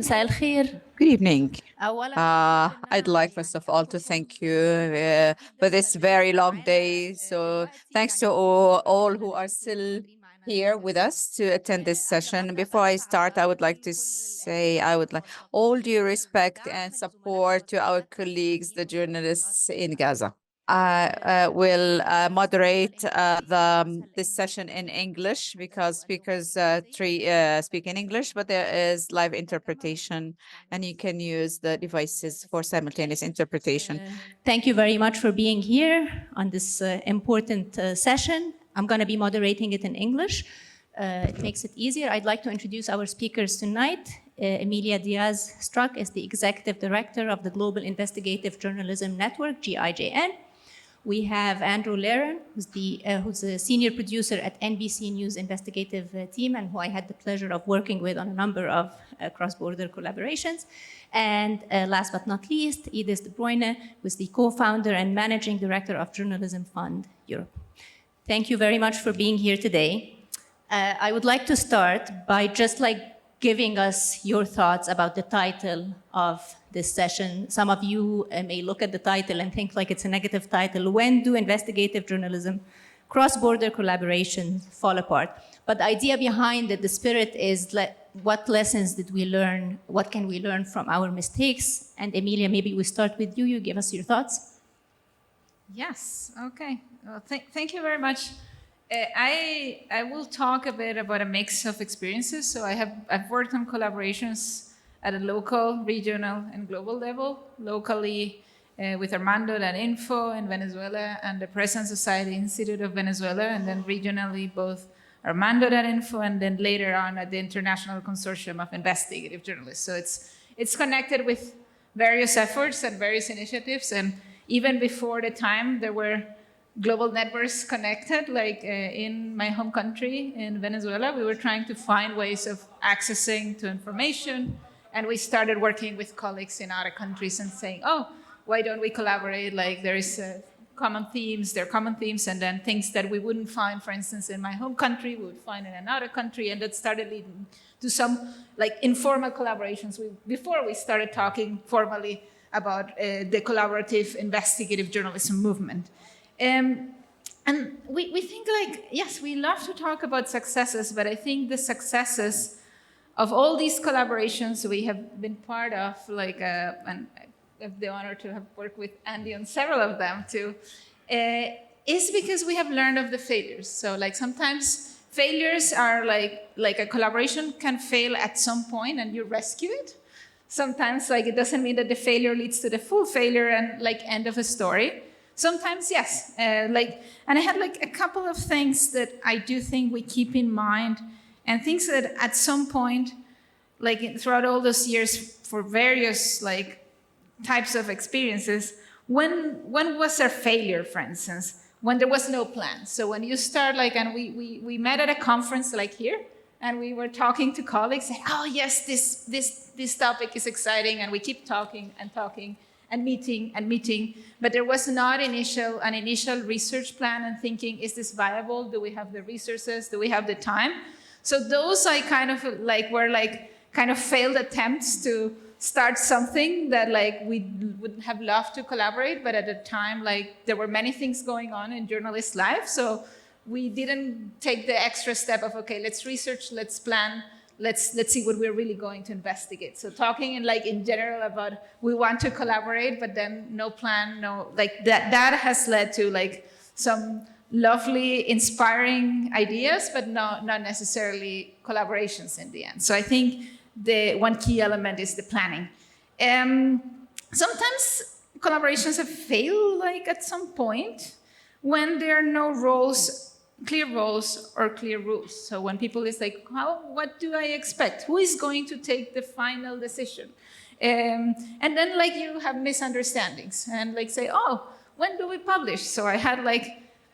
مساء الخير. Good evening. أولاً I'd like, first of all, to thank you for this very long day. So thanks to all who are still here with us to attend this session. Before I start, I would like to say I would like all due respect and support to our colleagues, the journalists in Gaza. I will moderate this session in English because speakers speak in English, but there is live interpretation, and you can use the devices for simultaneous interpretation. Thank you very much for being here on this important session. I'm going to be moderating it in English. It makes it easier. I'd like to introduce our speakers tonight. Emilia Diaz-Struck is the Executive Director of the Global Investigative Journalism Network, GIJN. We have Andrew Laren, who's a senior producer at NBC News investigative team and who I had the pleasure of working with on a number of cross-border collaborations. And last but not least, Edith De Bruyne, who's the co-founder and managing director of Journalism Fund Europe. Thank you very much for being here today. I would like to start by just giving us your thoughts about the title of this session. Some of you may look at the title and think like it's a negative title. When do investigative journalism, cross-border collaboration fall apart? But the idea behind it, the spirit is what lessons did we learn? What can we learn from our mistakes? And Emilia, maybe we start with you. You give us your thoughts. Yes, okay. Well, thank you very much. I will talk a bit about a mix of experiences. So I've worked on collaborations at a local, regional, and global level. Locally with Armando.info in Venezuela and the Press and Society Institute of Venezuela, and then regionally both Armando.info and then later on at the International Consortium of Investigative Journalists. So it's connected with various efforts and various initiatives, and even before the time there were global networks connected, like in my home country, in Venezuela, we were trying to find ways of accessing to information. And we started working with colleagues in other countries and saying, oh, why don't we collaborate? Like there are common themes, and then things that we wouldn't find, for instance, in my home country, we would find in another country. And that started leading to some informal collaborations before we started talking formally about the collaborative investigative journalism movement. And we think yes, we love to talk about successes, but I think the successes of all these collaborations we have been part of, and I have the honor to have worked with Andy on several of them too, is because we have learned of the failures. So sometimes failures are like a collaboration can fail at some point and you rescue it. Sometimes it doesn't mean that the failure leads to the full failure and end of a story. Sometimes, yes. And I had a couple of things that I do think we keep in mind, and things that at some point, throughout all those years for various types of experiences, when was there failure, for instance, when there was no plan? So when you start and we met at a conference here, and we were talking to colleagues, saying, oh yes, this topic is exciting, and we keep talking and talking and meeting, but there was not an initial research plan and thinking, is this viable? Do we have the resources? Do we have the time? So those I kind of were failed attempts to start something that we would have loved to collaborate, but at the time there were many things going on in journalist life, so we didn't take the extra step of okay, let's research, let's plan, let's see what we're really going to investigate. So talking in general about we want to collaborate, but then no plan, that has led to some lovely, inspiring ideas, but not necessarily collaborations in the end. So I think the one key element is the planning. Sometimes collaborations have failed at some point when there are no clear roles or clear rules. So when people is what do I expect? Who is going to take the final decision? And then you have misunderstandings and say, oh, when do we publish? So I had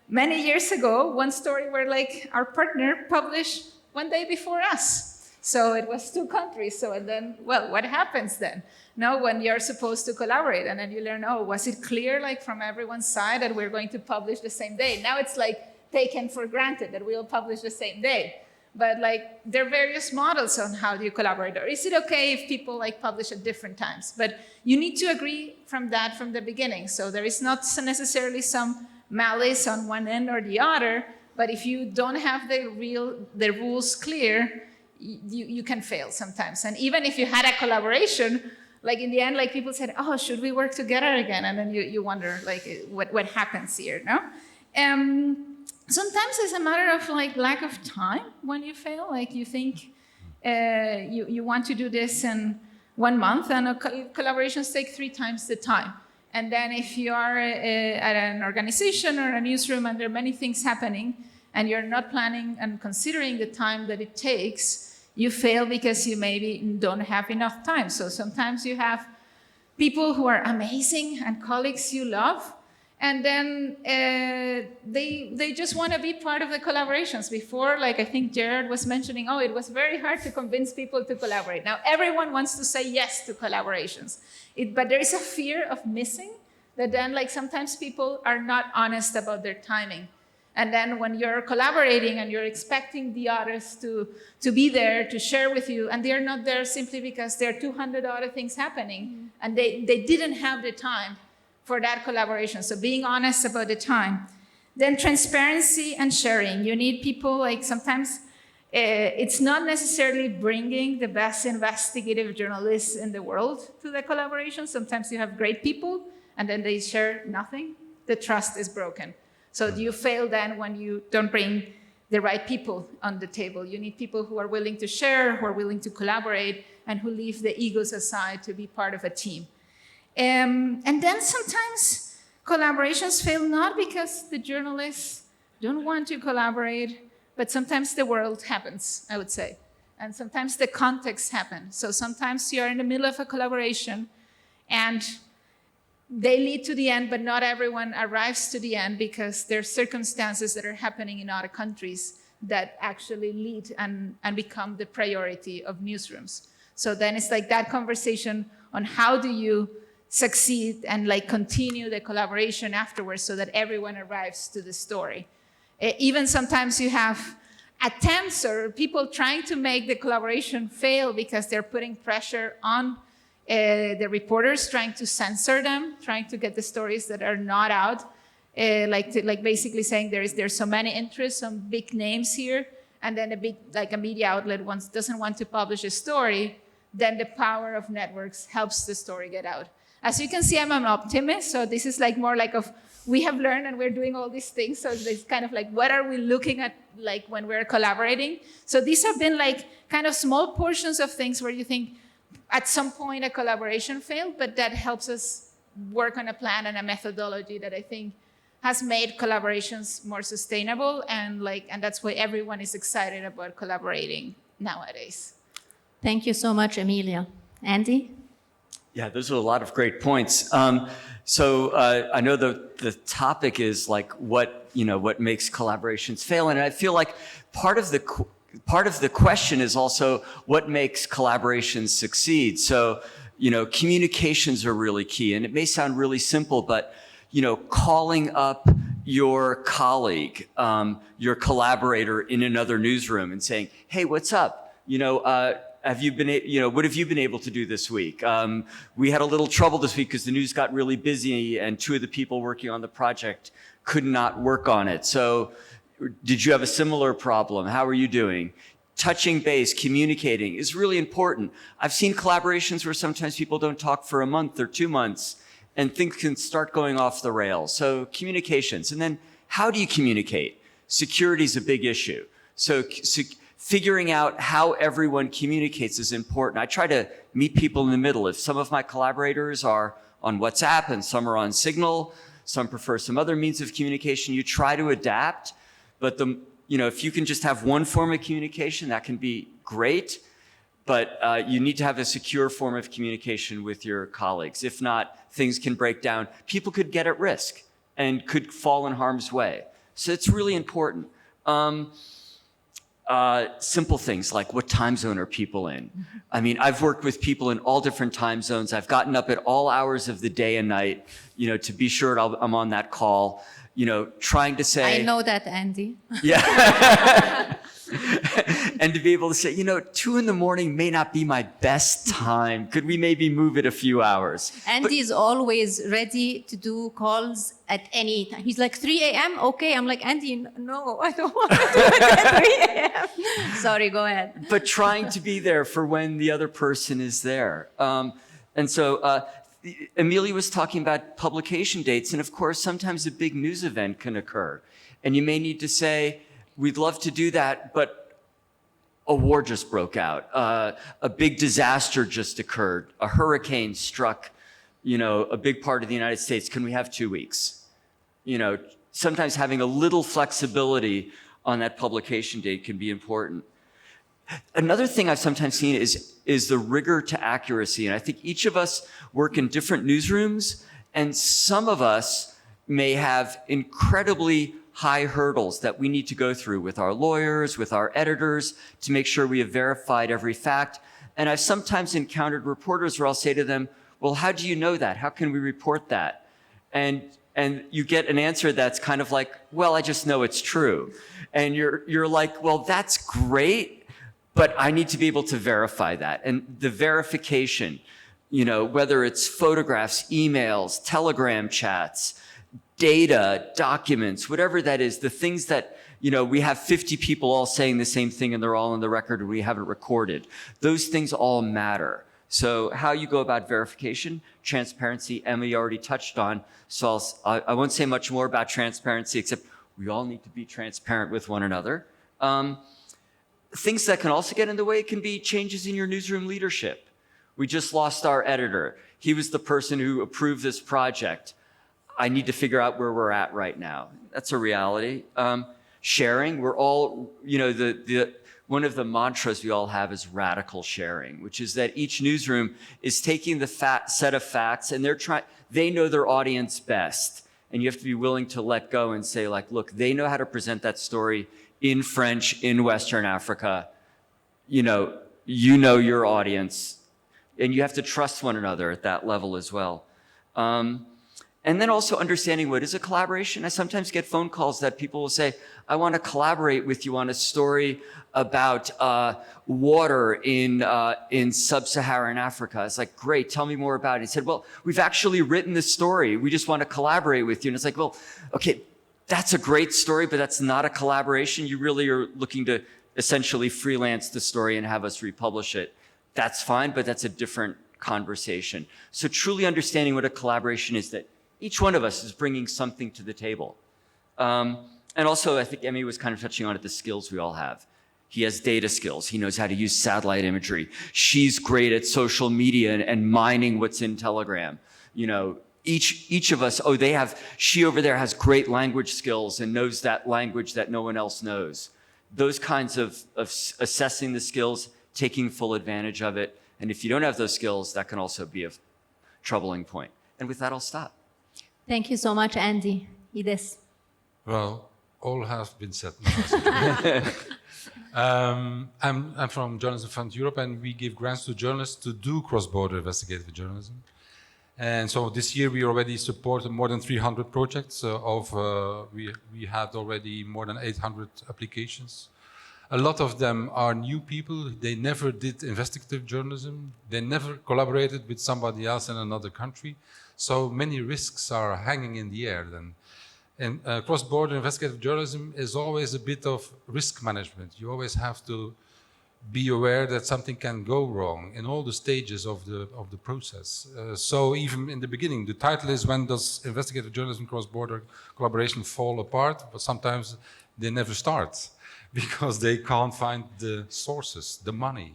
many years ago one story where our partner published one day before us. So it was two countries. So and then, well, what happens then? No, when you're supposed to collaborate and then you learn, oh, was it clear from everyone's side that we're going to publish the same day? Now it's taken for granted that we'll publish the same day. but like there are various models on how do you collaborate. Or is it okay if people like publish at different times? But you need to agree from the beginning. So there is not necessarily some malice on one end or the other, but if you don't have the rules clear, you can fail sometimes. And even if you had a collaboration, like in the end, like people said, oh, should we work together again? And then you wonder like what happens here, no? Sometimes it's a matter of like lack of time when you fail. Like you think you want to do this in 1 month, and collaborations take 3 times the time. And then if you are at an organization or a newsroom and there are many things happening, and you're not planning and considering the time that it takes, you fail because you maybe don't have enough time. So sometimes you have people who are amazing and colleagues you love, and then they just want to be part of the collaborations. Before, like I think Gerard was mentioning, oh, it was very hard to convince people to collaborate. Now everyone wants to say yes to collaborations, but there is a fear of missing that then like sometimes people are not honest about their timing. And then when you're collaborating and you're expecting the others to be there to share with you, and they're not there simply because there are 200 other things happening, and they didn't have the time for that collaboration. So being honest about the time. Then transparency and sharing. You need people, like sometimes it's not necessarily bringing the best investigative journalists in the world to the collaboration. Sometimes you have great people and then they share nothing. The trust is broken. So you fail then when you don't bring the right people on the table. You need people who are willing to share, who are willing to collaborate, and who leave the egos aside to be part of a team. And then sometimes collaborations fail not because the journalists don't want to collaborate, but sometimes the world happens, I would say. And sometimes the context happens. So sometimes you're in the middle of a collaboration and they lead to the end, but not everyone arrives to the end because there are circumstances that are happening in other countries that actually lead and become the priority of newsrooms. So then it's like that conversation on how do you succeed and like continue the collaboration afterwards so that everyone arrives to the story. Even sometimes you have attempts or people trying to make the collaboration fail because they're putting pressure on the reporters, trying to censor them, trying to get the stories that are not out, like basically saying there's so many interests, some big names here, and then a media outlet doesn't want to publish a story, then the power of networks helps the story get out. As you can see, I'm an optimist, so this is like more like we have learned and we're doing all these things, so it's kind of like what are we looking at like when we're collaborating? So these have been like kind of small portions of things where you think at some point a collaboration failed, but that helps us work on a plan and a methodology that I think has made collaborations more sustainable, and that's why everyone is excited about collaborating nowadays. Thank you so much, Emilia. Andy? Yeah, those are a lot of great points. So I know the topic is like what makes collaborations fail, and I feel like part of the question is also what makes collaborations succeed. So communications are really key, and it may sound really simple, but calling up your colleague, your collaborator in another newsroom and saying, "Hey, what's up? Have you been, what have you been able to do this week? We had a little trouble this week because the news got really busy and 2 of the people working on the project could not work on it. So did you have a similar problem? How are you doing?" Touching base, communicating is really important. I've seen collaborations where sometimes people don't talk for a month or 2 months and things can start going off the rails. So communications. And then how do you communicate? Security is a big issue. So figuring out how everyone communicates is important. I try to meet people in the middle. If some of my collaborators are on WhatsApp and some are on Signal, some prefer some other means of communication, you try to adapt. But if you can just have one form of communication, that can be great. But you need to have a secure form of communication with your colleagues. If not, things can break down. People could get at risk and could fall in harm's way. So it's really important. Simple things like what time zone are people in? I mean, I've worked with people in all different time zones. I've gotten up at all hours of the day and night, to be sure I'm on that call, trying to say. I know that, Andy. Yeah. and to be able to say, 2 a.m. may not be my best time. Could we maybe move it a few hours? Andy is always ready to do calls at any time. He's like, 3 a.m.? Okay. I'm like, Andy, no, I don't want to do it at 3 a.m. Sorry, go ahead. But trying to be there for when the other person is there. And so Amelia was talking about publication dates. And of course, sometimes a big news event can occur. And you may need to say, we'd love to do that, but a war just broke out. A big disaster just occurred. A hurricane struck, a big part of the United States. Can we have 2 weeks? Sometimes having a little flexibility on that publication date can be important. Another thing I've sometimes seen is the rigor to accuracy. And I think each of us work in different newsrooms, and some of us may have incredibly high hurdles that we need to go through with our lawyers, with our editors, to make sure we have verified every fact. And I've sometimes encountered reporters where I'll say to them, well, how do you know that? How can we report that? And you get an answer that's kind of like, well, I just know it's true. And you're like, well, that's great, but I need to be able to verify that. And the verification, whether it's photographs, emails, Telegram chats, data, documents, whatever that is, the things that, we have 50 people all saying the same thing and they're all on the record and we haven't recorded. Those things all matter. So how you go about verification, transparency, Emily already touched on. So I won't say much more about transparency, except we all need to be transparent with one another. Things that can also get in the way can be changes in your newsroom leadership. We just lost our editor. He was the person who approved this project. I need to figure out where we're at right now. That's a reality. Sharing, we're all, one of the mantras we all have is radical sharing, which is that each newsroom is taking the set of facts and they know their audience best. And you have to be willing to let go and say, like, look, they know how to present that story in French, in Western Africa. You know your audience, and you have to trust one another at that level as well. And then also understanding what is a collaboration. I sometimes get phone calls that people will say, I want to collaborate with you on a story about water in sub-Saharan Africa. It's like, great, tell me more about it. He said, well, we've actually written this story. We just want to collaborate with you. And it's like, well, okay, that's a great story, but that's not a collaboration. You really are looking to essentially freelance the story and have us republish it. That's fine, but that's a different conversation. So truly understanding what a collaboration is, that each one of us is bringing something to the table. And also, I think Emmy was kind of touching on it, the skills we all have. He has data skills. He knows how to use satellite imagery. She's great at social media and mining what's in Telegram. Each of us, she over there has great language skills and knows that language that no one else knows. Those kinds of assessing the skills, taking full advantage of it. And if you don't have those skills, that can also be a troubling point. And with that, I'll stop. Thank you so much, Andy. Ides. Well, all has been said. I'm from Journalism Fund Europe, and we give grants to journalists to do cross-border investigative journalism. And so this year we already supported more than 300 projects. We had already more than 800 applications. A lot of them are new people. They never did investigative journalism. They never collaborated with somebody else in another country. So many risks are hanging in the air then. And cross-border investigative journalism is always a bit of risk management. You always have to be aware that something can go wrong in all the stages of the process. So even in the beginning, the title is When Does Investigative Journalism Cross-Border Collaboration Fall Apart? But sometimes they never start because they can't find the sources, the money,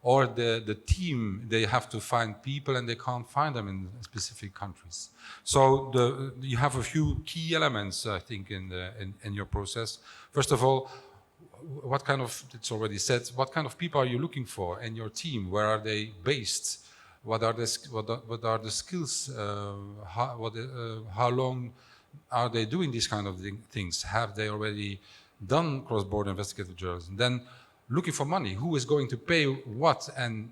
or the team. They have to find people and they can't find them in specific countries. So you have a few key elements, I think, in your process. First of all, what kind of, it's already said, what kind of people are you looking for in your team? Where are they based? What are the skills? How long are they doing these kind of things? Have they already done cross-border investigative journalism? Then looking for money. Who is going to pay what, and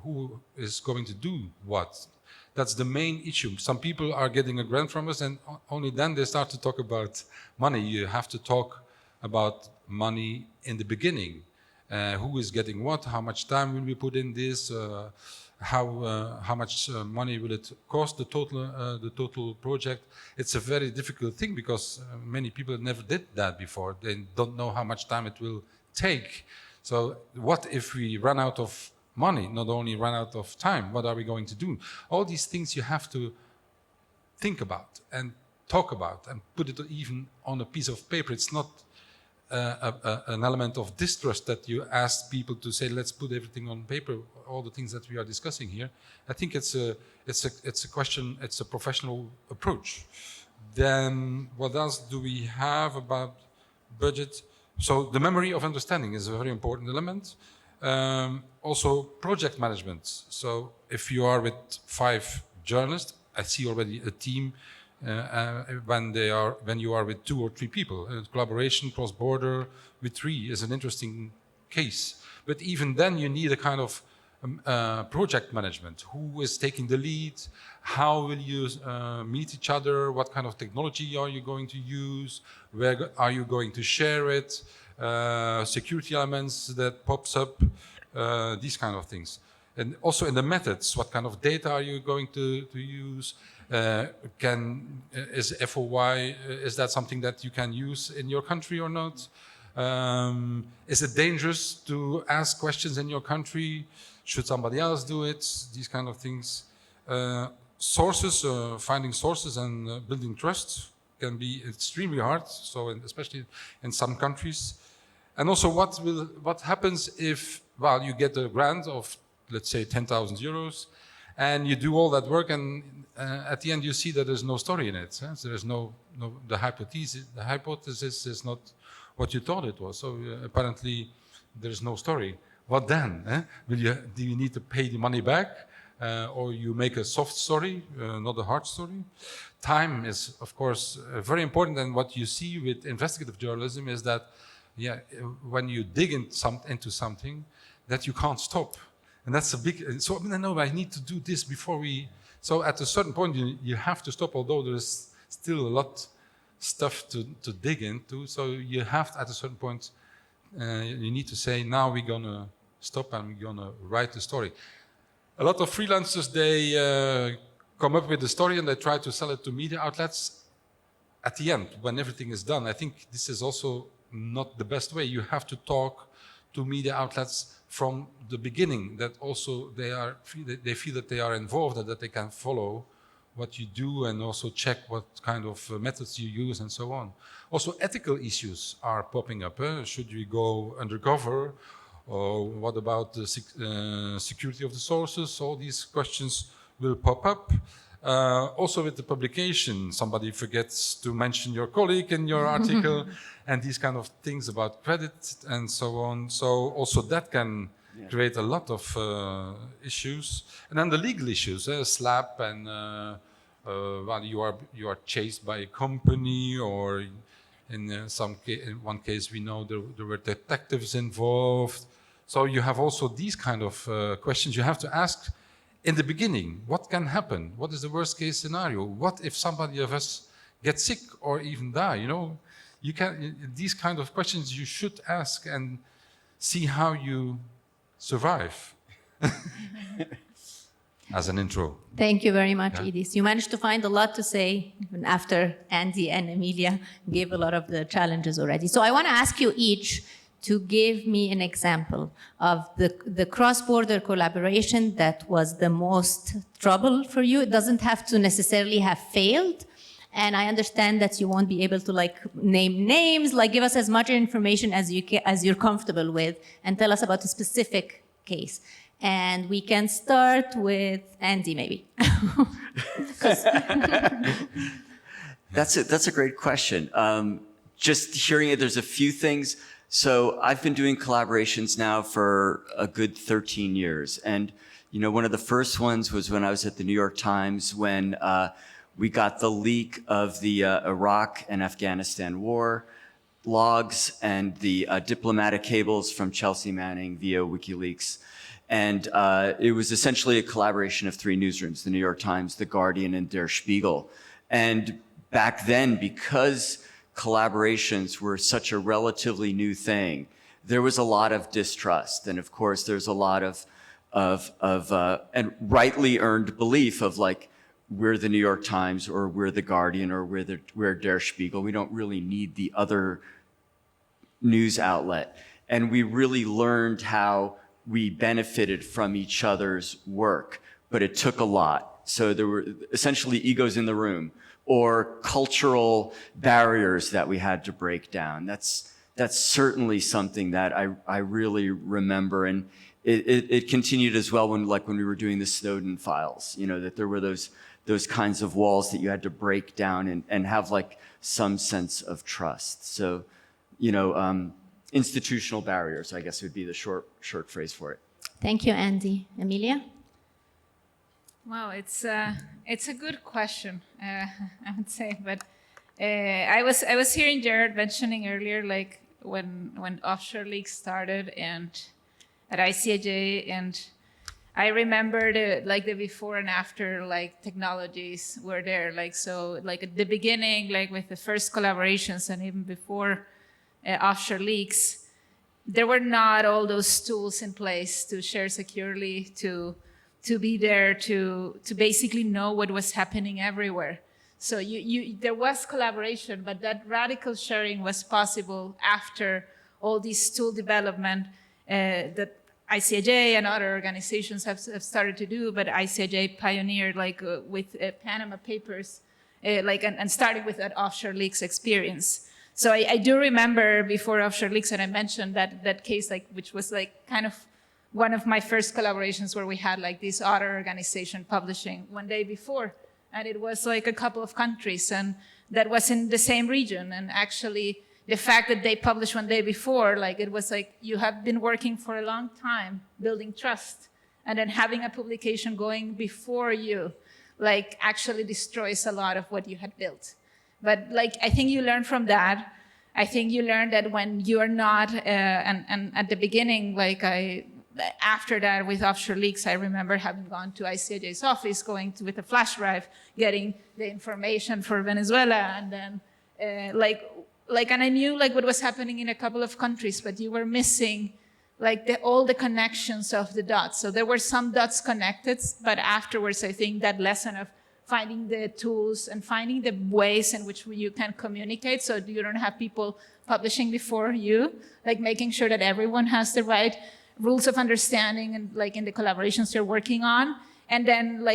who is going to do what? That's the main issue. Some people are getting a grant from us, and only then they start to talk about money. You have to talk about money in the beginning. who is getting what, how much time will we put in this, how much money will it cost, the total project. It's a very difficult thing because many people never did that before. They don't know how much time it will take. So what if we run out of money, not only run out of time? What are we going to do? All these things you have to think about and talk about and put it even on a piece of paper. It's not an element of distrust that you ask people to say, let's put everything on paper, all the things that we are discussing here. I think it's a question, it's a professional approach. Then what else do we have about budget? So the memory of understanding is a very important element. Also project management. So if you are with 5 journalists, I see already a team when you are with 2 or 3 people. Collaboration cross-border with 3 is an interesting case. But even then you need a kind of project management. Who is taking the lead? How will you meet each other? What kind of technology are you going to use? Where are you going to share it? Security elements that pops up, these kind of things. And also in the methods, what kind of data are you going to use? Is FOI, is that something that you can use in your country or not? Is it dangerous to ask questions in your country? Should somebody else do it? These kind of things. Sources, finding sources and building trust can be extremely hard, so especially in some countries. And also what happens if, well, you get a grant of, let's say, 10,000 euros, and you do all that work, and at the end you see that there's no story in it. So there's the hypothesis is not what you thought it was. So apparently there's no story. What then? Do you need to pay the money back, or you make a soft story, not a hard story? Time is, of course, very important. And what you see with investigative journalism is that, yeah, when you dig into something, that you can't stop. And that's a big, so no, I need to do this before we, so at a certain point you have to stop, although there's still a lot stuff to dig into. So you have to, at a certain point, you need to say, now we're gonna stop and we're gonna write the story. A lot of freelancers, they come up with the story and they try to sell it to media outlets at the end, when everything is done. I think this is also not the best way. You have to talk to media outlets from the beginning, that also they feel that they are involved and that they can follow what you do and also check what kind of methods you use and so on. Also ethical issues are popping up. Should we go undercover? Or what about the security of the sources? All these questions will pop up. Also with the publication, somebody forgets to mention your colleague in your article and these kind of things about credit and so on. So also that can create a lot of issues. And then the legal issues, slap and well, you are chased by a company, or in one case we know there were detectives involved. So you have also these kind of questions you have to ask in the beginning. What can happen? What is the worst case scenario? What if somebody of us gets sick or even die? You know, these kind of questions you should ask and see how you survive. As an intro. Thank you very much, Edith. You managed to find a lot to say even after Andy and Emilia gave a lot of the challenges already. So I want to ask you each to give me an example of the cross-border collaboration that was the most trouble for you. It doesn't have to necessarily have failed. And I understand that you won't be able to name names, give us as much information as you're comfortable with, and tell us about a specific case. And we can start with Andy, maybe. That's a great question. Just hearing it, there's a few things. So I've been doing collaborations now for a good 13 years. And, you know, one of the first ones was when I was at the New York Times when we got the leak of the Iraq and Afghanistan war logs and the diplomatic cables from Chelsea Manning via WikiLeaks. And it was essentially a collaboration of 3 newsrooms, the New York Times, the Guardian, and Der Spiegel. And back then, because collaborations were such a relatively new thing, there was a lot of distrust. And of course, there's a lot of and rightly earned belief of like, we're the New York Times or we're the Guardian or we're Der Spiegel. We don't really need the other news outlet. And we really learned how we benefited from each other's work, but it took a lot. So there were essentially egos in the room or cultural barriers that we had to break down. That's certainly something that I really remember. And it continued as well when we were doing the Snowden files, you know, that there were those kinds of walls that you had to break down and have like some sense of trust. So, you know, institutional barriers, I guess would be the short phrase for it. Thank you, Andy. Emilia? Wow, it's a good question, I would say. But I was hearing Jared mentioning earlier, like when offshore leaks started and at ICIJ, and I remember the before and after like technologies were there. Like so, like at the beginning, like with the first collaborations and even before offshore leaks, there were not all those tools in place to share securely, to be there, to basically know what was happening everywhere. So there was collaboration, but that radical sharing was possible after all this tool development that ICIJ and other organizations have started to do, but ICIJ pioneered like with Panama Papers, and starting with that offshore leaks experience. So I do remember before offshore leaks, and I mentioned that case, like which was like kind of one of my first collaborations where we had like this other organization publishing one day before, and it was like a couple of countries, and that was in the same region. And actually, the fact that they published one day before, like it was like you have been working for a long time building trust, and then having a publication going before you, like actually destroys a lot of what you had built. But like I think you learn from that. I think you learn that when you are not, and at the beginning, like after that with offshore leaks, I remember having gone to ICIJ's office, with a flash drive, getting the information for Venezuela, and then and I knew like what was happening in a couple of countries, but you were missing like all the connections of the dots. So there were some dots connected, but afterwards I think that lesson of finding the tools and finding the ways in which you can communicate so you don't have people publishing before you, like making sure that everyone has the right rules of understanding and like in the collaborations you're working on. And then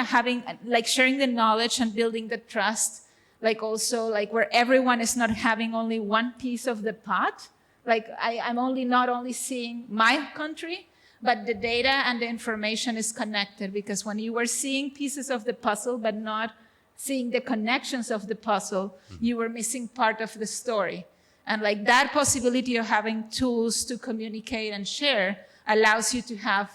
having like sharing the knowledge and building the trust, like also like where everyone is not having only one piece of the pot. Like I'm not only seeing my country, but the data and the information is connected, because when you were seeing pieces of the puzzle but not seeing the connections of the puzzle, you were missing part of the story. And like that possibility of having tools to communicate and share allows you to have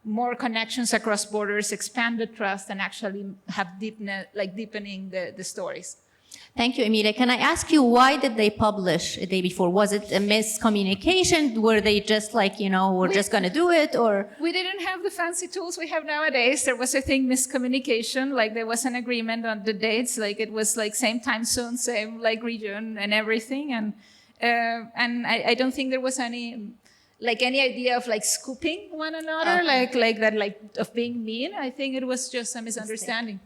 more connections across borders, expand the trust, and actually have deepening the stories. Thank you, Emilia. Can I ask you, why did they publish a day before? Was it a miscommunication? Were they just like, we're just going to do it, or? We didn't have the fancy tools we have nowadays. There was, I think, miscommunication. Like there was an agreement on the dates. Like it was like same time zone, same like region and everything. And I don't think there was any idea of like scooping one another, like that, like of being mean. I think it was just a misunderstanding.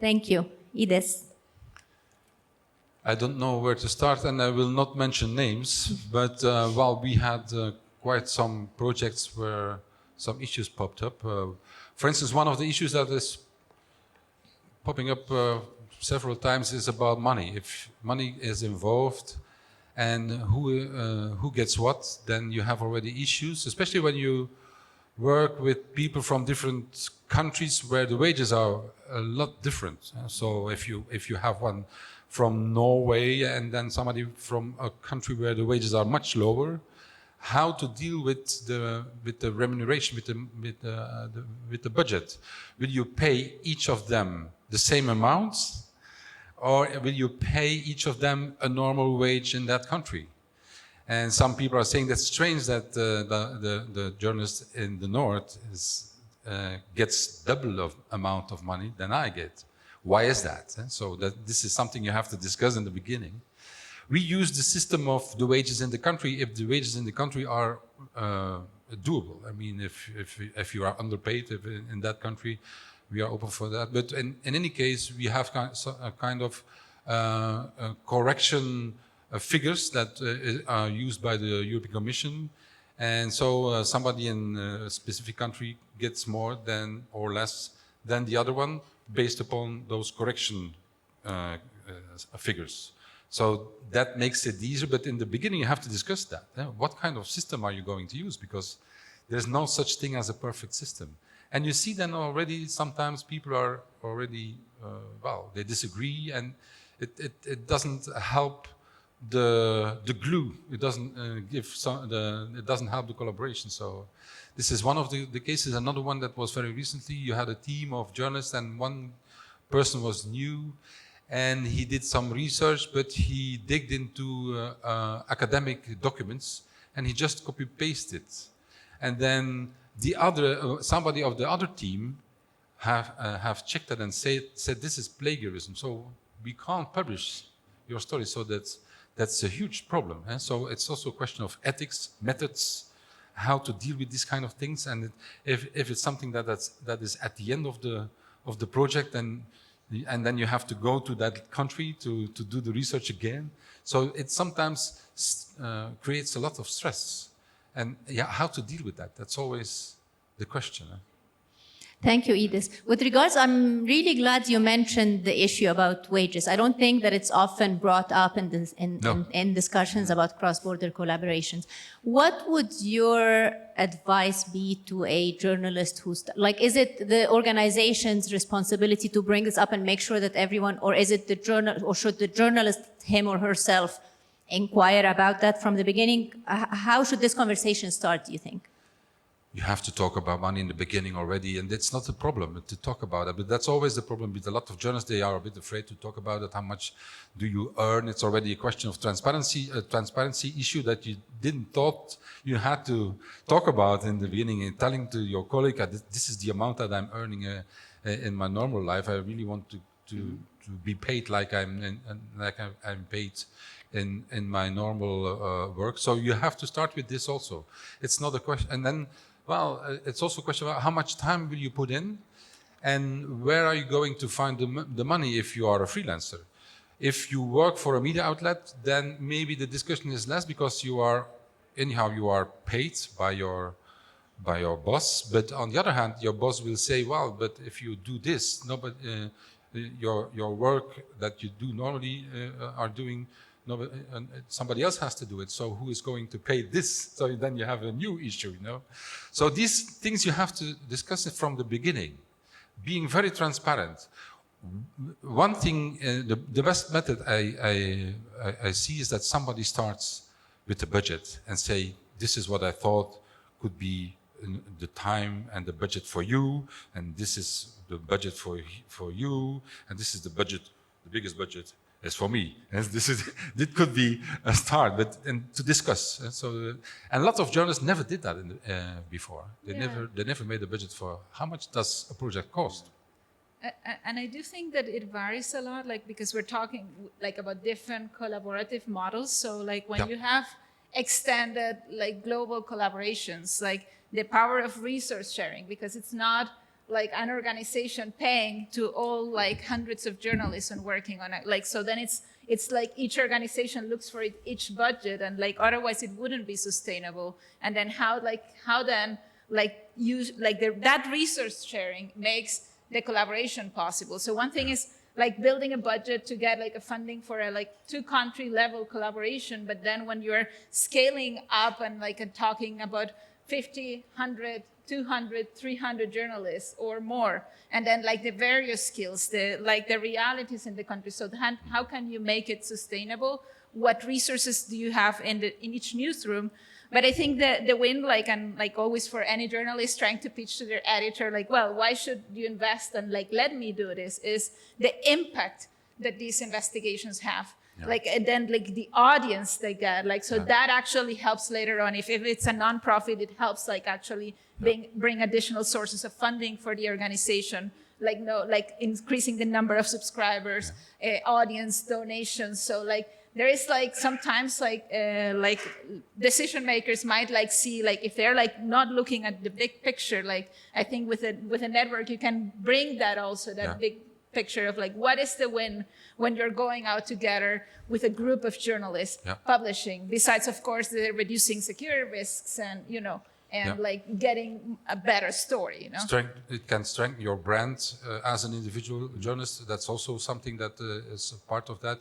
Thank you. Ides. I don't know where to start, and I will not mention names, but while we had quite some projects where some issues popped up. For instance, one of the issues that is popping up several times is about money. If money is involved and who gets what, then you have already issues, especially when you work with people from different countries where the wages are a lot different. So if you have one from Norway and then somebody from a country where the wages are much lower, how to deal with the remuneration, with the budget? Will you pay each of them the same amount, or will you pay each of them a normal wage in that country? And some people are saying that's strange that the journalist in the north gets double of amount of money than I get. Why is that? So this is something you have to discuss in the beginning. We use the system of the wages in the country if the wages in the country are doable. I mean, if you are underpaid in that country, we are open for that. But in any case, we have a kind of correction figures that are used by the European Commission. And so somebody in a specific country gets more than or less than the other one based upon those correction figures. So that makes it easier, but in the beginning you have to discuss that. What kind of system are you going to use? Because there's no such thing as a perfect system. And you see then already sometimes people are already, they disagree, and it doesn't help the glue. It doesn't it doesn't help the collaboration. So this is one of the cases. Another one that was very recently, you had a team of journalists and one person was new and he did some research, but he digged into academic documents and he just copy-pasted it. And then the other, somebody of the other team have checked it and said this is plagiarism, so we can't publish your story. So that's a huge problem. And so it's also a question of ethics, methods, how to deal with these kind of things. And if it's something that is at the end of the project, and then you have to go to that country to do the research again. So it sometimes creates a lot of stress. And yeah, how to deal with that? That's always the question. Thank you, Edith. With regards, I'm really glad you mentioned the issue about wages. I don't think that it's often brought up in discussions about cross-border collaborations. What would your advice be to a journalist who's, like, is it the organization's responsibility to bring this up and make sure that everyone, or is it the journal, or should the journalist, him or herself, inquire about that from the beginning? How should this conversation start, do you think? You have to talk about money in the beginning already, and it's not a problem to talk about it. But that's always the problem with a lot of journalists. They are a bit afraid to talk about it. How much do you earn? It's already a question of transparency, a transparency issue that you didn't thought you had to talk about in the beginning, and telling to your colleague, this is the amount that I'm earning in my normal life. I really want to be paid like I'm paid in my normal work. So you have to start with this also. It's not a question, and then. Well, it's also a question about how much time will you put in and where are you going to find the money if you are a freelancer. If you work for a media outlet, then maybe the discussion is less because you are paid by your boss. But on the other hand, your boss will say, well, but if you do this, your work that you do normally are doing, somebody else has to do it, so who is going to pay this? So then you have a new issue, you know. So these things you have to discuss it from the beginning, being very transparent. One thing, the best method I see is that somebody starts with the budget and say, this is what I thought could be the time and the budget for you, and this is the budget for you, and this is the budget, the biggest budget is for me. And this could be a start, but to discuss. And a lot of journalists never did that before. They never made a budget for how much does a project cost. And I do think that it varies a lot, like, because we're talking like about different collaborative models. So like when you have extended like global collaborations, like the power of resource sharing, because it's not like an organization paying to all like hundreds of journalists and working on it. Like, so then it's like each organization looks for each budget, and like otherwise it wouldn't be sustainable. And then how then use like that resource sharing makes the collaboration possible. So one thing is like building a budget to get like a funding for a like 2-country level collaboration, but then when you're scaling up and like talking about 50, 100, 200, 300 journalists or more, and then like the various skills, the realities in the country. So how can you make it sustainable? What resources do you have in each newsroom? But I think the win, like, and like always for any journalist trying to pitch to their editor, like, well, why should you invest and like let me do this, is the impact that these investigations have. Yeah. Like, and then like the audience they get, like, so that actually helps later on. If it's a nonprofit, it helps like actually bring additional sources of funding for the organization, like increasing the number of subscribers, audience donations. So like there is like sometimes like decision makers might like see like if they're like not looking at the big picture, like I think with a network you can bring that also, that big picture of like what is the win when you're going out together with a group of journalists publishing, besides of course the reducing security risks and and like getting a better story, It can strengthen your brand as an individual journalist. That's also something that is a part of that.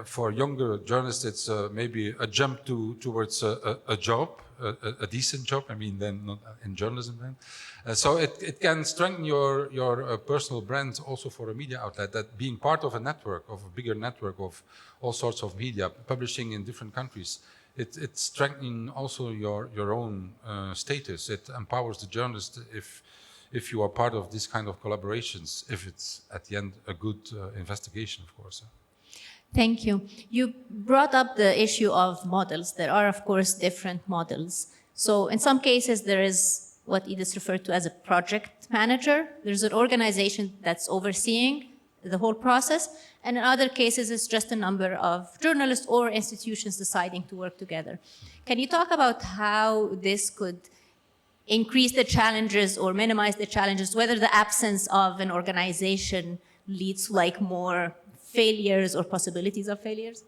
For younger journalists, it's maybe a jump towards a job, a decent job. I mean, then not in journalism. Then. So it can strengthen your personal brand also for a media outlet. That being part of a network, of a bigger network of all sorts of media, publishing in different countries, it's strengthening also your own status. It empowers the journalist if you are part of this kind of collaborations. If it's at the end a good investigation, of course. Thank you. You brought up the issue of models. There are, of course, different models. So in some cases, there is what Edith referred to as a project manager. There's an organization that's overseeing the whole process. And in other cases, it's just a number of journalists or institutions deciding to work together. Can you talk about how this could increase the challenges or minimize the challenges, whether the absence of an organization leads to like more failures or possibilities of failures?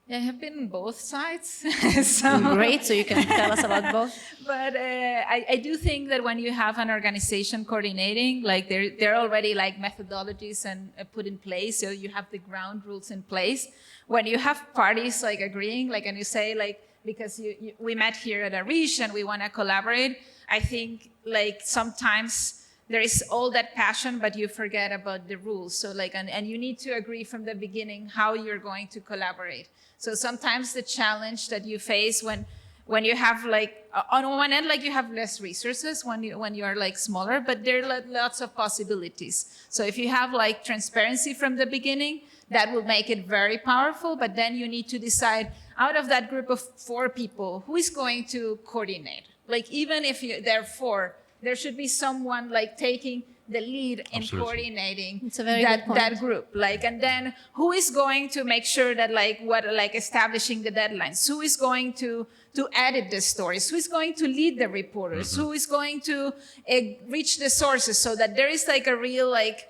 Yeah, I have been on both sides. Great, so you can tell us about both. But I do think that when you have an organization coordinating, like there are already like methodologies and put in place, so you have the ground rules in place. When you have parties like agreeing, like, and you say like, because we met here at ARIJ and we want to collaborate, I think like sometimes there is all that passion, but you forget about the rules. So like, and you need to agree from the beginning how you're going to collaborate. So sometimes the challenge that you face when you have like, on one end, like you have less resources when you are like smaller, but there are lots of possibilities. So if you have like transparency from the beginning, that will make it very powerful. But then you need to decide out of that group of 4 people, who is going to coordinate? Like even if there are 4, there should be someone like taking the lead in coordinating that group. Like, and then who is going to make sure that like establishing the deadlines? Who is going to edit the stories? Who is going to lead the reporters? Who is going to reach the sources so that there is like a real like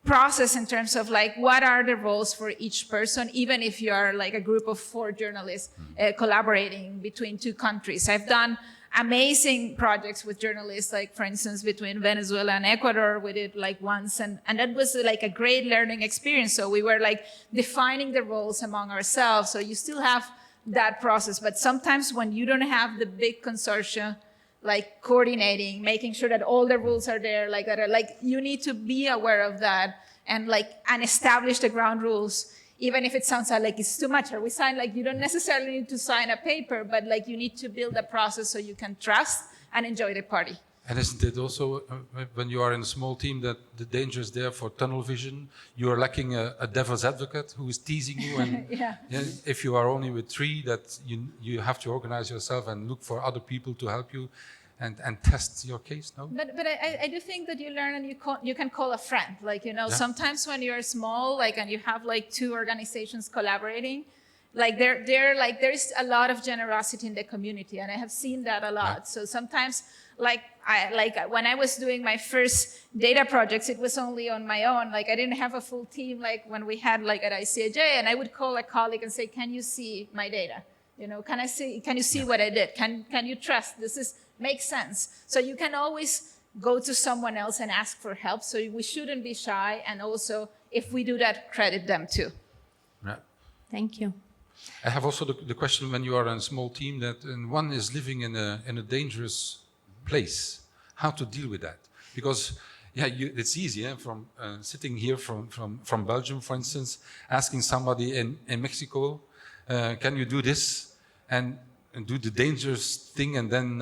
process in terms of like what are the roles for each person, even if you are like a group of 4 journalists collaborating between 2 countries. I've done amazing projects with journalists, like for instance, between Venezuela and Ecuador, we did like once, and that was like a great learning experience. So we were like defining the roles among ourselves. So you still have that process, but sometimes when you don't have the big consortia, like coordinating, making sure that all the rules are there, like that, like you need to be aware of that and establish the ground rules. Even if it sounds like it's too much, or we sign, like you don't necessarily need to sign a paper, but like you need to build a process so you can trust and enjoy the party. And isn't it also, when you are in a small team, that the danger is there for tunnel vision? You are lacking a devil's advocate who is teasing you. And if you are only with 3, that you have to organize yourself and look for other people to help you and test your case, no? But I do think that you learn and you can call a friend. Like, sometimes when you're small, like, and you have like 2 organizations collaborating, like there is a lot of generosity in the community, and I have seen that a lot. Yeah. So sometimes, like when I was doing my first data projects, it was only on my own. Like I didn't have a full team, like when we had like at ARIJ, and I would call a colleague and say, "Can you see my data? Can you see what I did? Can you trust this makes sense?" So you can always go to someone else and ask for help. So we shouldn't be shy, and also if we do that, credit them too. Yeah. Thank you. I have also the question, when you are in a small team and one is living in a dangerous place, how to deal with that? Because it's easy from sitting here from Belgium, for instance, asking somebody in Mexico, can you do this and do the dangerous thing, and then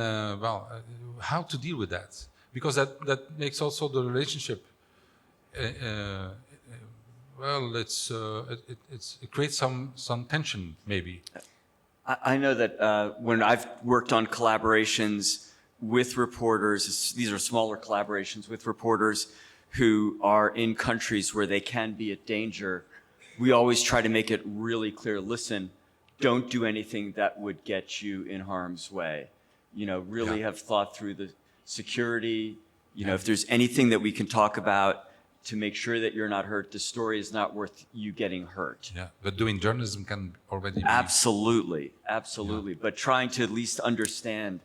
how to deal with that? Because that makes also the relationship it creates some tension, maybe. I know that when I've worked on collaborations with reporters, these are smaller collaborations with reporters who are in countries where they can be a danger we always try to make it really clear, listen, don't do anything that would get you in harm's way. You know, really have thought through the security, you know, if there's anything that we can talk about to make sure that you're not hurt, the story is not worth you getting hurt. Yeah, but doing journalism can already be... Absolutely, absolutely. But trying to at least understand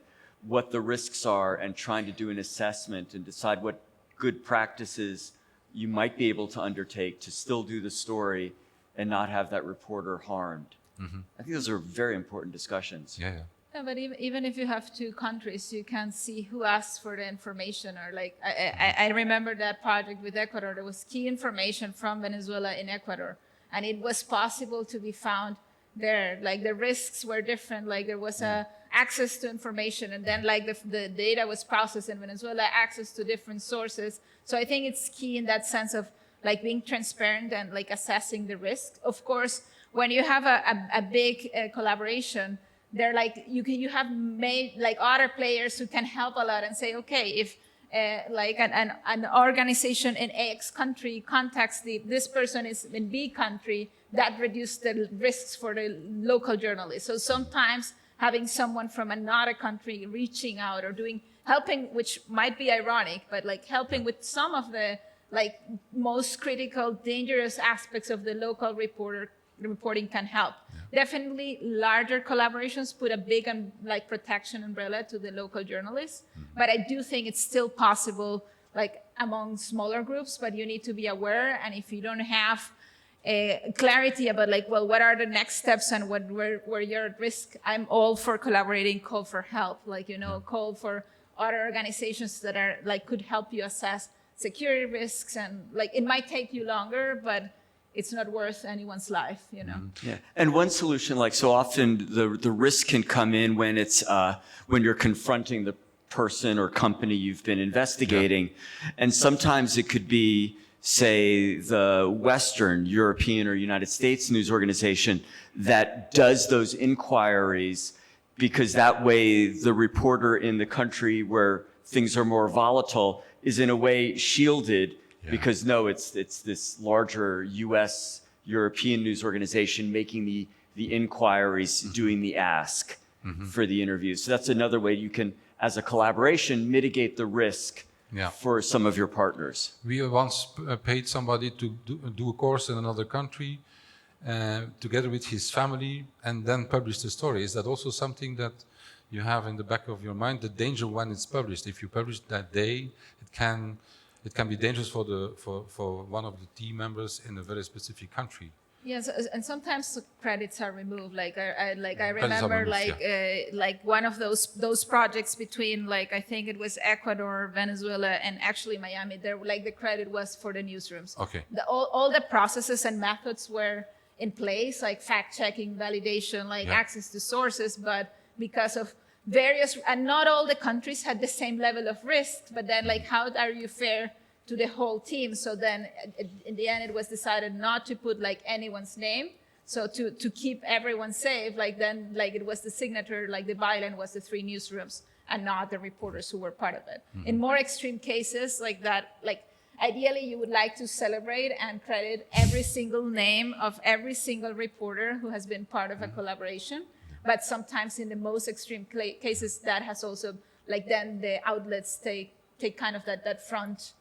what the risks are and trying to do an assessment and decide what good practices you might be able to undertake to still do the story and not have that reporter harmed. I think those are very important discussions. Yeah, yeah. Yeah, but even if you have two countries, you can see who asks for the information. Or like, I remember that project with Ecuador. There was key information from Venezuela in Ecuador, and it was possible to be found there. Like the risks were different. Like there was access to information, and then like the data was processed in Venezuela, access to different sources. So I think it's key in that sense of like being transparent and like assessing the risk. Of course, when you have a big collaboration, they're like you have made like other players who can help a lot and say, okay, if like an organization in X country contacts this person is in B country, that reduces the risks for the local journalist. So sometimes having someone from another country reaching out or helping, which might be ironic, but like helping with some of the like most critical, dangerous aspects of the local reporting can help. Definitely larger collaborations put a big like protection umbrella to the local journalists, but I do think it's still possible like among smaller groups, but you need to be aware, and if you don't have clarity about like, well, what are the next steps and where you're at risk, I'm all for collaborating, call for help, like, you know, call for other organizations that are like could help you assess security risks, and like it might take you longer, but it's not worth anyone's life, you know. Yeah, and one solution, like so often the risk can come in when it's when you're confronting the person or company you've been investigating, and sometimes it could be, say, the Western European or United States news organization that does those inquiries, because that way the reporter in the country where things are more volatile is in a way shielded. Because no, it's this larger U.S. European news organization making the inquiries, doing the ask for the interviews. So that's another way you can, as a collaboration, mitigate the risk for some of your partners. We once paid somebody to do a course in another country together with his family and then publish the story. Is that also something that you have in the back of your mind? The danger when it's published. If you publish that day, it can be dangerous for one of the team members in a very specific country. Yes, and sometimes the credits are removed. Like I remember like one of those projects between like I think it was Ecuador, Venezuela, and actually Miami. There like the credit was for the newsrooms. Okay. All the processes and methods were in place, like fact checking, validation, like access to sources, but because of various, and not all the countries had the same level of risk, but then like how are you fair to the whole team? So then in the end it was decided not to put like anyone's name, so to keep everyone safe, like then like it was the signature, like the byline was the 3 newsrooms and not the reporters who were part of it. In more extreme cases like that, like ideally you would like to celebrate and credit every single name of every single reporter who has been part of a collaboration. But sometimes in the most extreme cases, that has also, like then the outlets take kind of that front,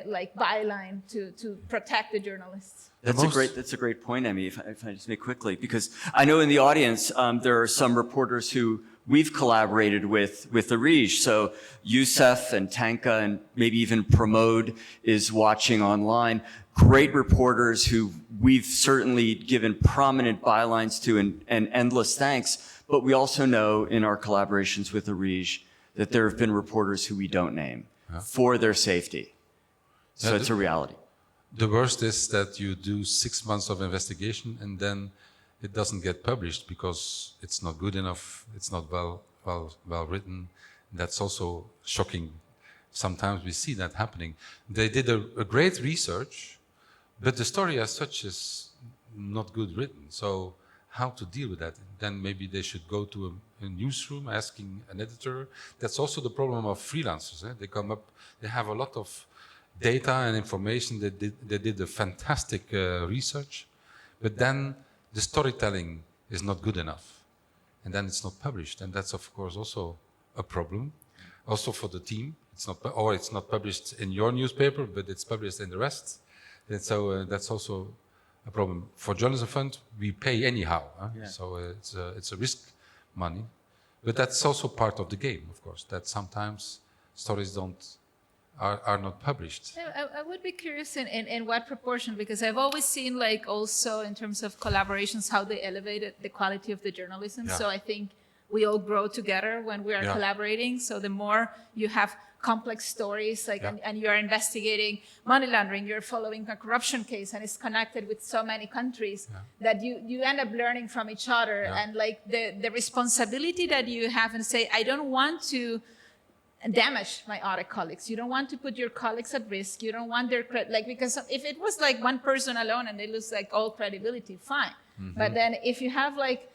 like byline to protect the journalists. That's a great point, Emmy, if I just make quickly, because I know in the audience, there are some reporters who we've collaborated with ARIJ. So Youssef and Tanka and maybe even Pramod is watching online. Great reporters who we've certainly given prominent bylines to and endless thanks. But we also know in our collaborations with ARIJ that there have been reporters who we don't name for their safety. So it's a reality. The worst is that you do 6 months of investigation and then it doesn't get published because it's not good enough, it's not well written. That's also shocking. Sometimes we see that happening. They did a great research, but the story as such is not good written. So how to deal with that? Then maybe they should go to a newsroom asking an editor. That's also the problem of freelancers. They come up, they have a lot of data and information. They did a fantastic research, But then the storytelling is not good enough, and then it's not published, and that's of course also a problem, also for the team. It's not published in your newspaper, but it's published in the rest. And so that's also a problem. For Journalism Fund, we pay anyhow, so it's a risk money, but that's also part of the game, of course. That sometimes stories are not published. I would be curious in what proportion, because I've always seen, like, also in terms of collaborations, how they elevated the quality of the journalism. Yeah. So I think we all grow together when we are collaborating. So the more you have complex stories, like, and you are investigating money laundering, you're following a corruption case, and it's connected with so many countries that you end up learning from each other. And like the responsibility that you have, and say, I don't want to damage my other colleagues. You don't want to put your colleagues at risk. You don't want their because if it was like one person alone and they lose like all credibility, fine. But then if you have like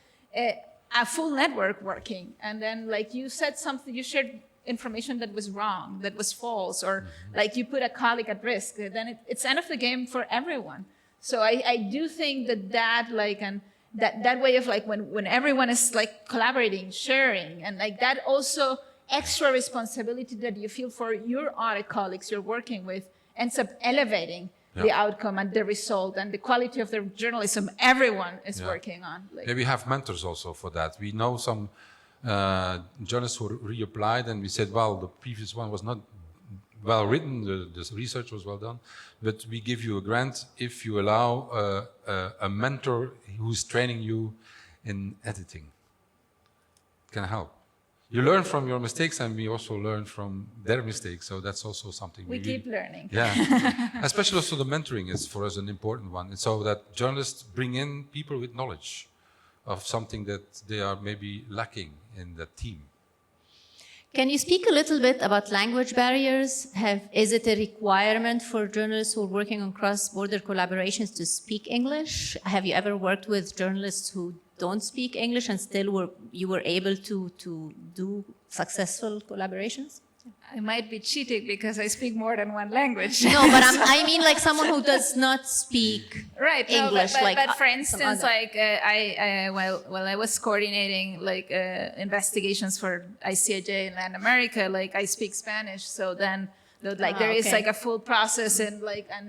a full network working, and then like you said something, you shared information that was wrong, that was false, or like you put a colleague at risk, then it's end of the game for everyone. So I do think that like, and that way of like when everyone is like collaborating, sharing, and like that also extra responsibility that you feel for your other colleagues you're working with ends up elevating the outcome and the result and the quality of the journalism everyone is working on. Like, we have mentors also for that. We know some journalists who reapplied, and we said, well, the previous one was not well written, the research was well done, but we give you a grant if you allow a mentor who's training you in editing. It can help. You learn from your mistakes, and we also learn from their mistakes. So that's also something we keep learning. Yeah, especially also the mentoring is for us an important one. And so that journalists bring in people with knowledge of something that they are maybe lacking in the team. Can you speak a little bit about language barriers? Is it a requirement for journalists who are working on cross-border collaborations to speak English? Have you ever worked with journalists who don't speak English and still you were able to do successful collaborations? I might be cheating because I speak more than one language. No, but I mean like someone who does not speak English. But for instance, like while I was coordinating like investigations for ICIJ in Latin America, like I speak Spanish, so then there is like a full process and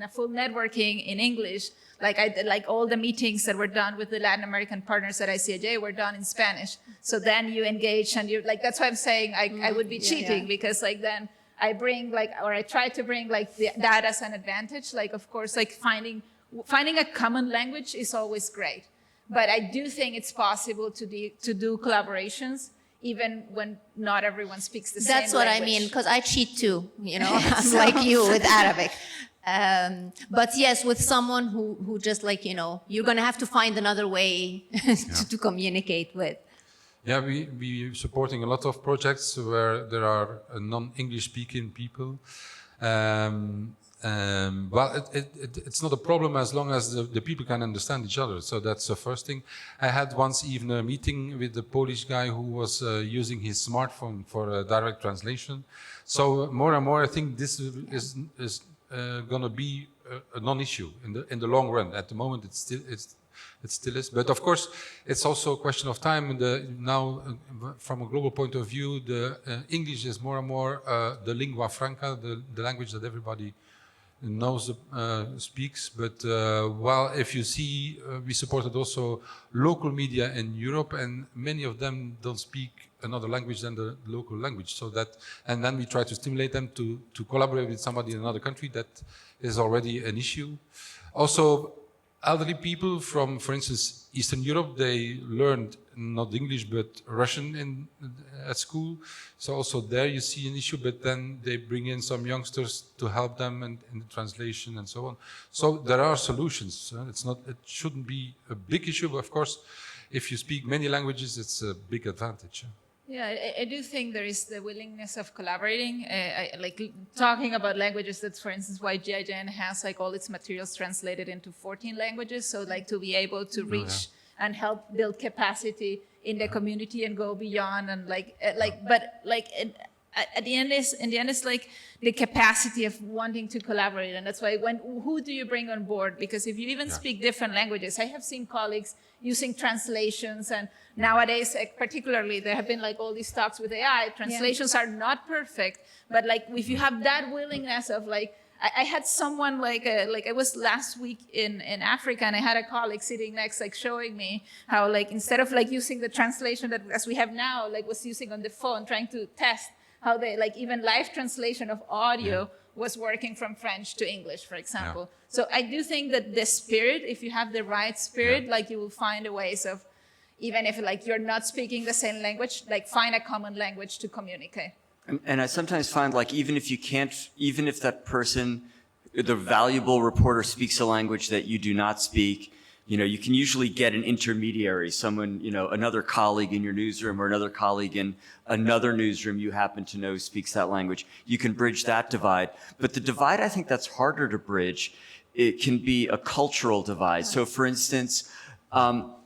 a full networking in English. Like all the meetings that were done with the Latin American partners at ICIJ were done in Spanish. So then you engage, and you like, that's why I'm saying I would be cheating because like then I bring I try to bring that as an advantage. Like, of course, like finding a common language is always great. But I do think it's possible to do collaborations even when not everyone speaks the same language. That's what I mean, because I cheat too, you know, I'm like you with Arabic. But yes, with someone who just like, you know, you're going to have to find another way to communicate with. Yeah, we supporting a lot of projects where there are non-English speaking people. Well, it's not a problem as long as the people can understand each other. So that's the first thing. I had once even a meeting with the Polish guy who was using his smartphone for direct translation. So more and more, I think this is going to be a non-issue in the long run. At the moment, it still is. But of course, it's also a question of time. Now, from a global point of view, the English is more and more the lingua franca, the language that everybody knows, speaks. But well, if you see, we supported also local media in Europe, and many of them don't speak another language than the local language. So that, and then we try to stimulate them to collaborate with somebody in another country. That is already an issue. Also, elderly people from, for instance, Eastern Europe, they learned not English but Russian at school. So also there you see an issue, but then they bring in some youngsters to help them in the translation and so on. So there are solutions. It shouldn't be a big issue, but of course, if you speak many languages, it's a big advantage. Yeah, I do think there is the willingness of collaborating. Like talking about languages, that's for instance why GIJN has like all its materials translated into 14 languages. So like to be able to reach and help build capacity in the community and go beyond and at the end is like the capacity of wanting to collaborate. And that's why who do you bring on board? Because if you even speak different languages, I have seen colleagues using translations, and nowadays, particularly, there have been like all these talks with AI, translations are not perfect, but like if you have that willingness of like, I had someone like I was last week in Africa, and I had a colleague sitting next, like showing me how like instead of like using the translation that as we have now, like was using on the phone, trying to test how they like even live translation of audio was working from French to English, for example. So I do think that the spirit, if you have the right spirit, like you will find a ways of, even if like you're not speaking the same language, like find a common language to communicate. And I sometimes find like even if that person, the valuable reporter speaks a language that you do not speak, you know, you can usually get an intermediary, someone, you know, another colleague in your newsroom or another colleague in another newsroom you happen to know speaks that language. You can bridge that divide. But the divide, I think that's harder to bridge. It can be a cultural divide. So for instance,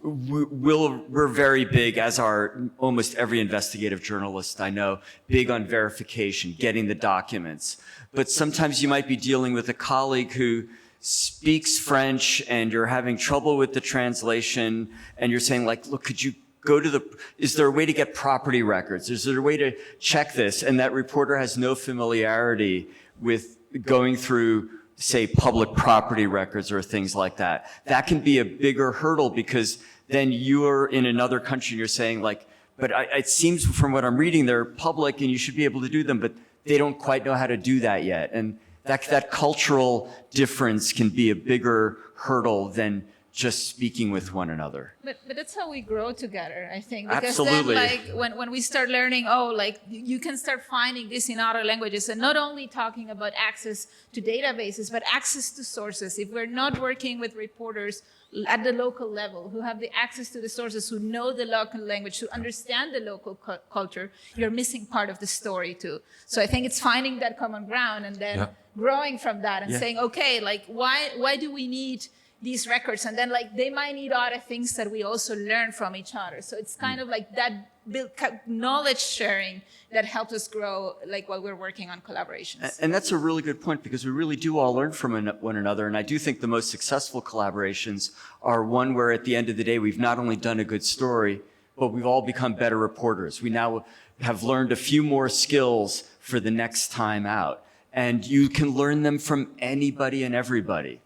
we're very big, as are almost every investigative journalist I know, big on verification, getting the documents. But sometimes you might be dealing with a colleague who speaks French and you're having trouble with the translation, and you're saying like, look, could you go to is there a way to get property records? Is there a way to check this? And that reporter has no familiarity with going through, say, public property records or things like that. That can be a bigger hurdle, because then you're in another country and you're saying like, but it seems from what I'm reading, they're public and you should be able to do them, but they don't quite know how to do that yet. And that cultural difference can be a bigger hurdle than just speaking with one another. But that's how we grow together, I think. Because Absolutely. then, like, when we start learning, like, you can start finding this in other languages, and not only talking about access to databases, but access to sources. If we're not working with reporters at the local level who have the access to the sources, who know the local language, who understand the local culture, you're missing part of the story too. So I think it's finding that common ground and then growing from that and saying, okay, like, why do we need these records? And then like they might need other things that we also learn from each other. So it's kind of like that knowledge sharing that helps us grow, like while we're working on collaborations. And that's a really good point, because we really do all learn from one another. And I do think the most successful collaborations are one where at the end of the day, we've not only done a good story, but we've all become better reporters. We now have learned a few more skills for the next time out. And you can learn them from anybody and everybody.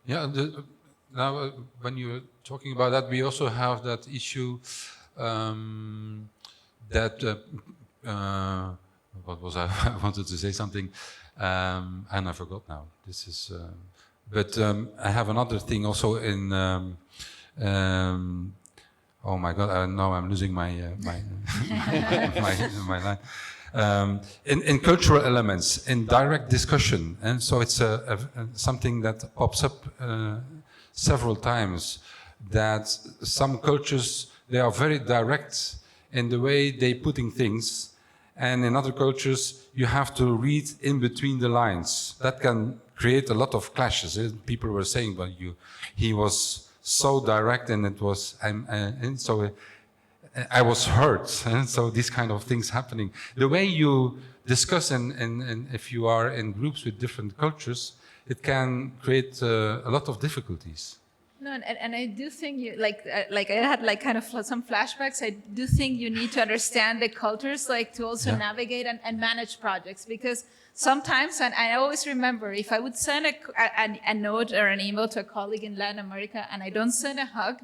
Yeah, now when you're talking about that, we also have that issue that, what was I wanted to say something, and I forgot now. This is, but I have another thing also in, oh my God, now I'm losing my my line. In cultural elements, in direct discussion, and so it's something that pops up several times, that some cultures, they are very direct in the way they putting things, and in other cultures you have to read in between the lines. That can create a lot of clashes. People were saying, but he was so direct, and it was, and so I was hurt, and so these kind of things happening. The way you discuss, and if you are in groups with different cultures, it can create a lot of difficulties. No, and I do think you like I had like kind of some flashbacks. I do think you need to understand the cultures, like to also navigate and manage projects, because sometimes, and I always remember, if I would send a note or an email to a colleague in Latin America and I don't send a hug,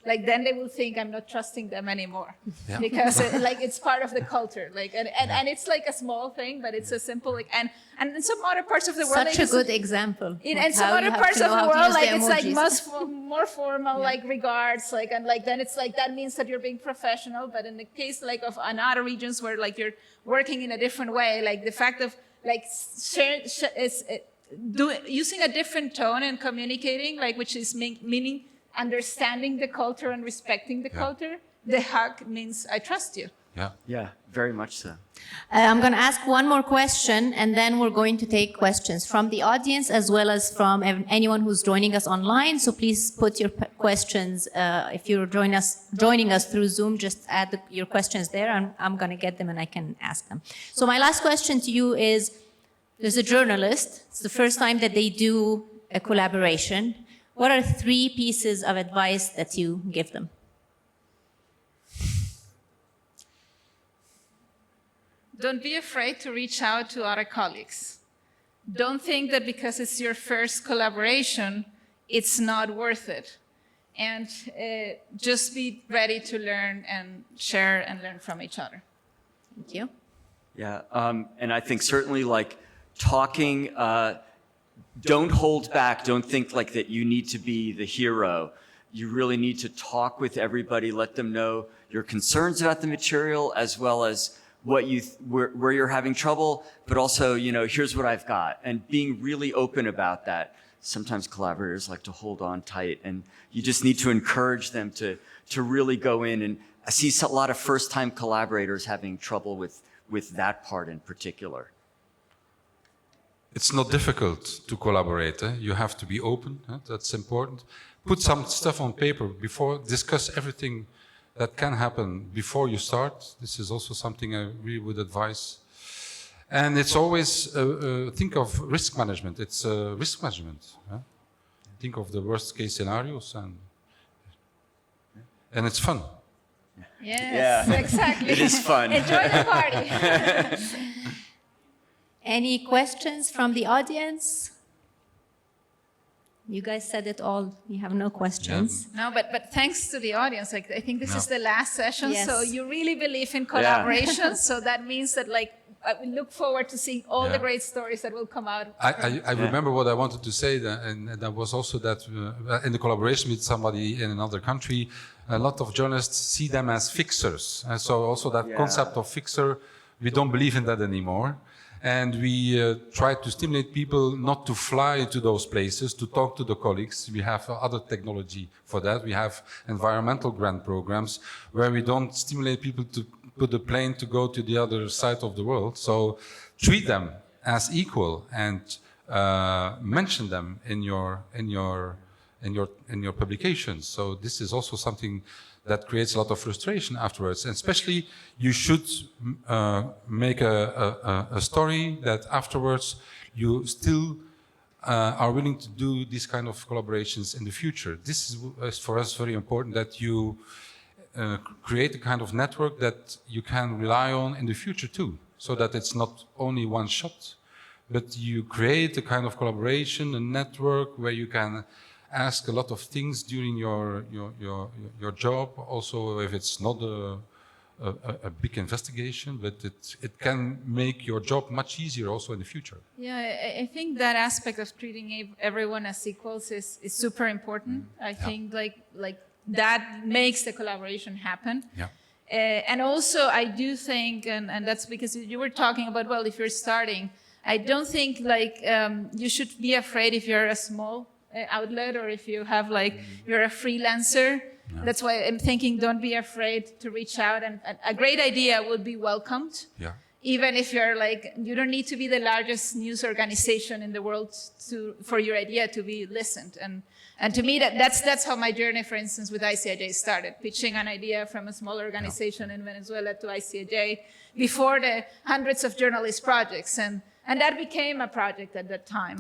like then they will think I'm not trusting them anymore, because it's part of the culture. Like and it's like a small thing, but it's a simple like and in some other parts of the world, Such a good example. In some other parts of the world, like it's like more formal, like regards, like and like then it's like that means that you're being professional. But in the case like of other regions where like you're working in a different way, like the fact of like using a different tone and communicating, like which is meaning understanding the culture and respecting the culture. The hug means I trust you. Yeah. Yeah, very much so. I'm going to ask one more question, and then we're going to take questions from the audience as well as from anyone who's joining us online. So please put your questions. If you're joining us through Zoom, just add your questions there, and I'm going to get them and I can ask them. So my last question to you is, there's a journalist. It's the first time that they do a collaboration. What are 3 pieces of advice that you give them? Don't be afraid to reach out to other colleagues. Don't think that because it's your first collaboration, it's not worth it. And just be ready to learn and share and learn from each other. Thank you. Yeah, and I think certainly like talking, don't hold back. Don't think like that you need to be the hero. You really need to talk with everybody, let them know your concerns about the material as well as where you're having trouble, but also, here's what I've got, and being really open about that. Sometimes collaborators like to hold on tight, and you just need to encourage them to really go in. And I see a lot of first-time collaborators having trouble with that part in particular. It's not difficult to collaborate. You have to be open. That's important. Put some stuff on paper before, discuss everything that can happen before you start. This is also something I really would advise. And it's always, think of risk management. It's risk management. Think of the worst case scenarios, and it's fun. Yes, exactly. It is fun. Enjoy the party. Any questions from the audience? You guys said it all. You have no questions. No, but thanks to the audience. Like, I think this is the last session. Yes. So you really believe in collaboration. So that means that I look forward to seeing all the great stories that will come out. I remember what I wanted to say, and that was also that in the collaboration with somebody in another country, a lot of journalists see them as fixers. And so also that concept of fixer, we don't believe in that anymore. And we try to stimulate people not to fly to those places, to talk to the colleagues. We have other technology for that. We have environmental grant programs where we don't stimulate people to put a plane to go to the other side of the world. So treat them as equal and mention them in your publications. So this is also something that creates a lot of frustration afterwards. And especially, you should make a story that afterwards you still are willing to do these kind of collaborations in the future. This is for us very important, that you create a kind of network that you can rely on in the future too, so that it's not only one shot, but you create a kind of collaboration, a network where you can ask a lot of things during your job, also if it's not a big investigation, but it can make your job much easier also in the future. Yeah, I think that aspect of treating everyone as equals is super important. I think like that makes the collaboration happen. Yeah. And also I do think, and that's because you were talking about, well, if you're starting, I don't think you should be afraid if you're a small outlet or if you have you're a freelancer. Yeah. That's why I'm thinking, don't be afraid to reach out, and a great idea will be welcomed. Yeah. Even if you're you don't need to be the largest news organization in the world for your idea to be listened. And to me, that's how my journey, for instance, with ICIJ started, pitching an idea from a small organization in Venezuela to ICIJ before the hundreds of journalist projects. And that became a project at that time.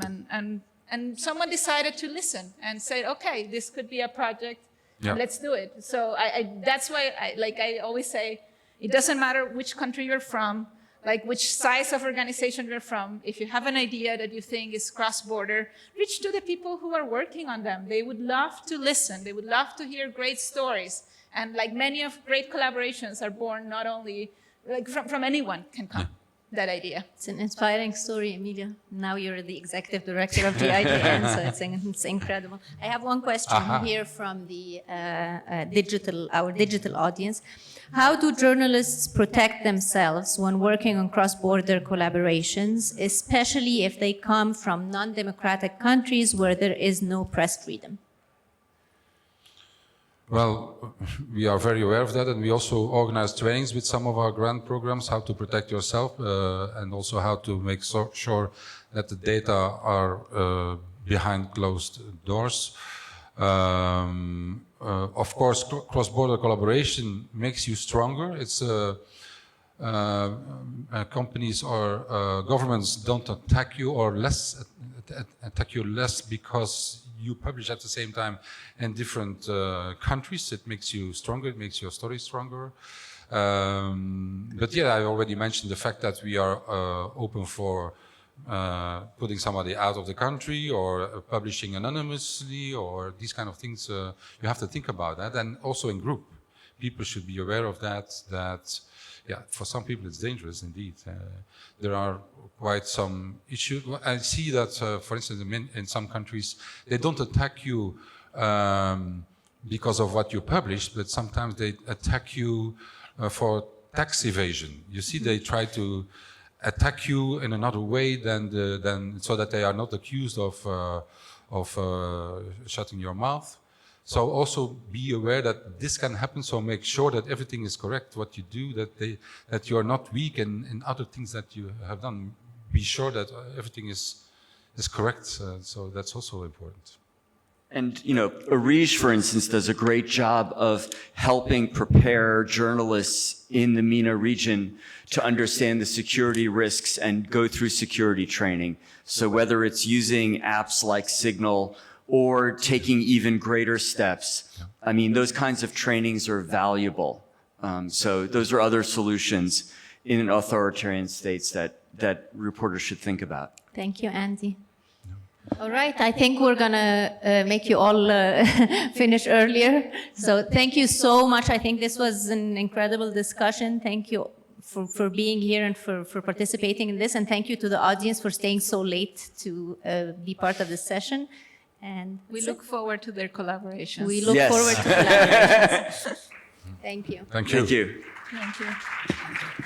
And someone decided to listen and say, okay, this could be a project, and let's do it. So that's why I always say, it doesn't matter which country you're from, which size of organization you're from. If you have an idea that you think is cross-border, reach to the people who are working on them. They would love to listen. They would love to hear great stories. And many of great collaborations are born not only from anyone can come. That idea. It's an inspiring story, Emilia. Now you're the executive director of GIJN, so it's incredible. I have one question here from the our digital audience. How do journalists protect themselves when working on cross-border collaborations, especially if they come from non-democratic countries where there is no press freedom? Well, we are very aware of that, and we also organize trainings with some of our grant programs, how to protect yourself, and also how to make sure that the data are behind closed doors. Of course, cross-border collaboration makes you stronger. It's companies or governments don't attack you or attack you less because you publish at the same time in different countries. It makes you stronger. It makes your story stronger. But yeah, I already mentioned the fact that we are open for putting somebody out of the country or publishing anonymously or these kind of things. You have to think about that, and also in group. People should be aware of that, yeah, for some people it's dangerous indeed. There are quite some issues. I see that, for instance, in some countries, they don't attack you because of what you publish, but sometimes they attack you for tax evasion. You see, they try to attack you in another way than so that they are not accused of shutting your mouth. So also be aware that this can happen. So make sure that everything is correct, what you do, that you are not weak in other things that you have done. Be sure that everything is correct. So that's also important. And, you know, ARIJ, for instance, does a great job of helping prepare journalists in the MENA region to understand the security risks and go through security training. So whether it's using apps like Signal or taking even greater steps, I mean, those kinds of trainings are valuable. So those are other solutions in authoritarian states that reporters should think about. Thank you, Andy. All right, I think we're gonna make you all finish earlier. So thank you so much. I think this was an incredible discussion. Thank you for being here and for participating in this. And thank you to the audience for staying so late to be part of this session. And We look forward to their collaborations. we look Yes. forward to collaborations. Thank you. Thank you. Thank you. Thank you.